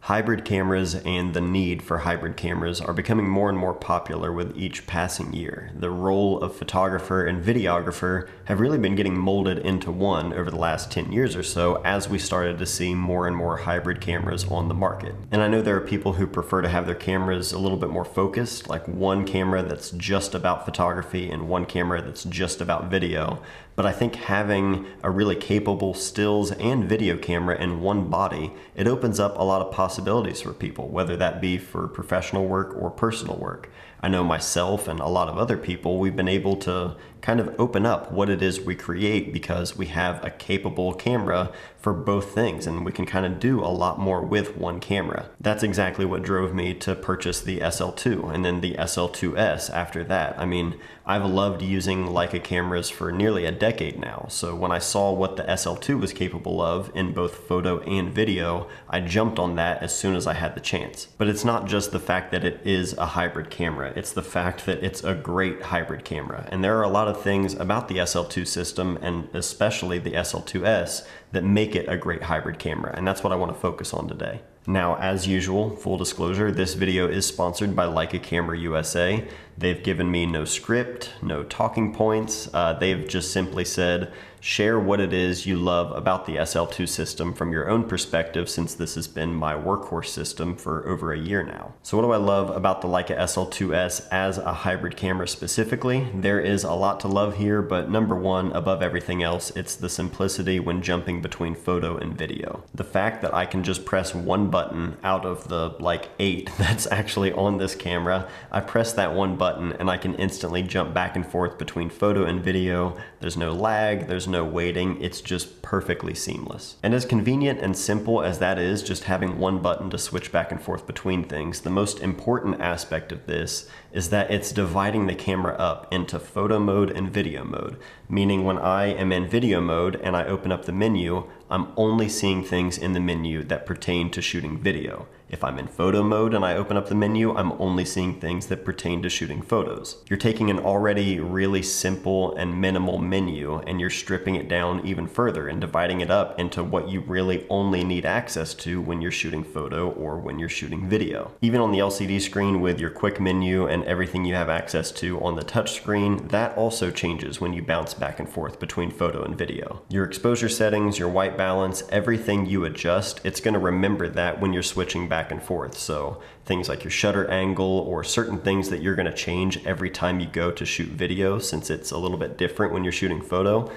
Hybrid cameras and the need for hybrid cameras are becoming more and more popular with each passing year. The role of photographer and videographer have really been getting molded into one over the last 10 years or so as we started to see more and more hybrid cameras on the market. And I know there are people who prefer to have their cameras a little bit more focused, like one camera that's just about photography and one camera that's just about video. But I think having a really capable stills and video camera in one body, it opens up a lot of possibilities for people, whether that be for professional work or personal work. I know myself and a lot of other people, we've been able to kind of open up what it is we create because we have a capable camera for both things, and we can kind of do a lot more with one camera. That's exactly what drove me to purchase the SL2 and then the SL2-S after that. I mean, I've loved using Leica cameras for nearly a decade now, so when I saw what the SL2 was capable of in both photo and video, I jumped on that as soon as I had the chance. But it's not just the fact that it is a hybrid camera, it's the fact that it's a great hybrid camera. And there are a lot of things about the SL2 system, and especially the SL2S, that make it a great hybrid camera, and that's what I want to focus on today. Now, as usual, full disclosure, this video is sponsored by Leica Camera USA. They've given me no script, no talking points. They've just simply said, share what it is you love about the SL2 system from your own perspective, since this has been my workhorse system for over a year now. So what do I love about the Leica SL2S as a hybrid camera specifically? There is a lot to love here, but number one, above everything else, it's the simplicity when jumping between photo and video. The fact that I can just press one button out of the like 8 that's actually on this camera, I press that one button and I can instantly jump back and forth between photo and video. There's no lag, there's no waiting, it's just perfectly seamless. And as convenient and simple as that is, just having one button to switch back and forth between things, the most important aspect of this is that it's dividing the camera up into photo mode and video mode. Meaning when I am in video mode and I open up the menu, I'm only seeing things in the menu that pertain to shooting video. If I'm in photo mode and I open up the menu, I'm only seeing things that pertain to shooting photos. You're taking an already really simple and minimal menu and you're stripping it down even further and dividing it up into what you really only need access to when you're shooting photo or when you're shooting video. Even on the LCD screen with your quick menu and everything you have access to on the touch screen, that also changes when you bounce back and forth between photo and video. Your exposure settings, your white balance, everything you adjust, it's going to remember that when you're switching back and forth. So things like your shutter angle or certain things that you're going to change every time you go to shoot video, since it's a little bit different when you're shooting photo,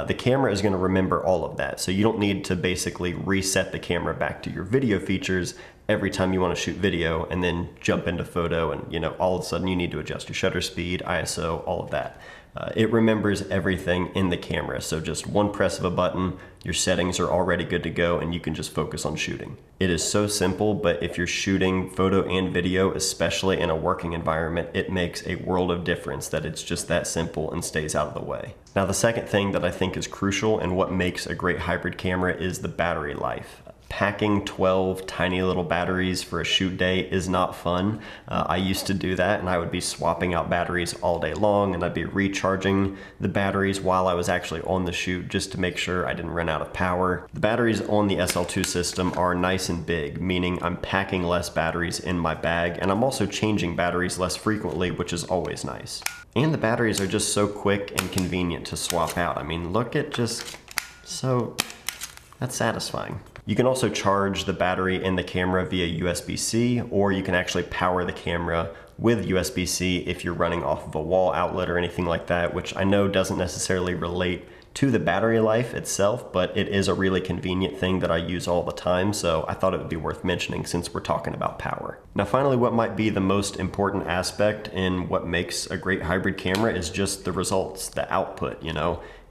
the camera is going to remember all of that. So you don't need to basically reset the camera back to your video features every time you want to shoot video and then jump into photo and all of a sudden you need to adjust your shutter speed, ISO, all of that. It remembers everything in the camera, so just one press of a button, your settings are already good to go and you can just focus on shooting. It is so simple, but if you're shooting photo and video, especially in a working environment, it makes a world of difference that it's just that simple and stays out of the way. Now, the second thing that I think is crucial and what makes a great hybrid camera is the battery life. Packing 12 tiny little batteries for a shoot day is not fun. I used to do that and I would be swapping out batteries all day long and I'd be recharging the batteries while I was actually on the shoot just to make sure I didn't run out of power. The batteries on the SL2 system are nice and big, meaning I'm packing less batteries in my bag, and I'm also changing batteries less frequently, which is always nice. And the batteries are just so quick and convenient to swap out. I mean, look at that's satisfying. You can also charge the battery in the camera via USB-C, or you can actually power the camera with USB-C if you're running off of a wall outlet or anything like that, which I know doesn't necessarily relate to the battery life itself, but it is a really convenient thing that I use all the time, so I thought it would be worth mentioning since we're talking about power. Now finally, what might be the most important aspect in what makes a great hybrid camera is just the results, the output,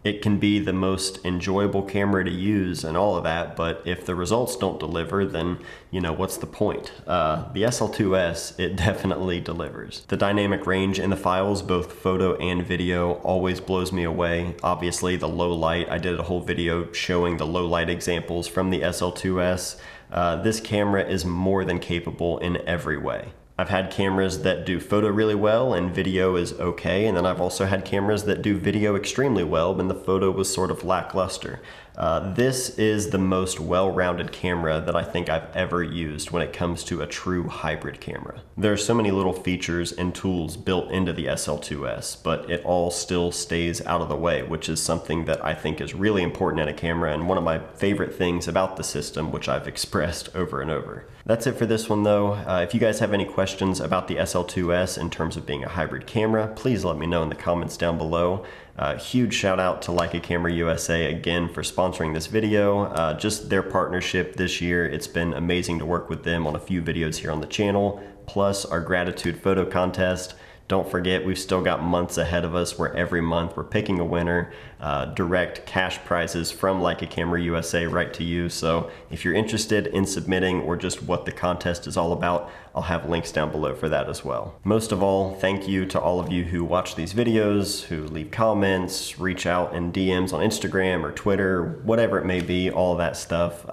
It can be the most enjoyable camera to use and all of that, but if the results don't deliver, then, what's the point? The SL2S, it definitely delivers. The dynamic range in the files, both photo and video, always blows me away. Obviously, the low light, I did a whole video showing the low light examples from the SL2S. This camera is more than capable in every way. I've had cameras that do photo really well and video is okay, and then I've also had cameras that do video extremely well and the photo was sort of lackluster. This is the most well-rounded camera that I think I've ever used when it comes to a true hybrid camera. There are so many little features and tools built into the SL2-S, but it all still stays out of the way, which is something that I think is really important in a camera and one of my favorite things about the system, which I've expressed over and over. That's it for this one though. If you guys have any questions about the SL2-S in terms of being a hybrid camera, please let me know in the comments down below. Huge shout out to Leica Camera USA again for sponsoring this video. Just their partnership this year, it's been amazing to work with them on a few videos here on the channel, plus our gratitude photo contest. Don't forget, we've still got months ahead of us where every month we're picking a winner, direct cash prizes from Leica Camera USA right to you. So if you're interested in submitting or just what the contest is all about, I'll have links down below for that as well. Most of all, thank you to all of you who watch these videos, who leave comments, reach out in DMs on Instagram or Twitter, whatever it may be, all that stuff.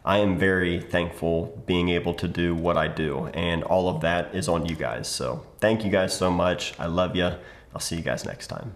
I am very thankful being able to do what I do, and all of that is on you guys. So thank you guys so much. I love you. I'll see you guys next time.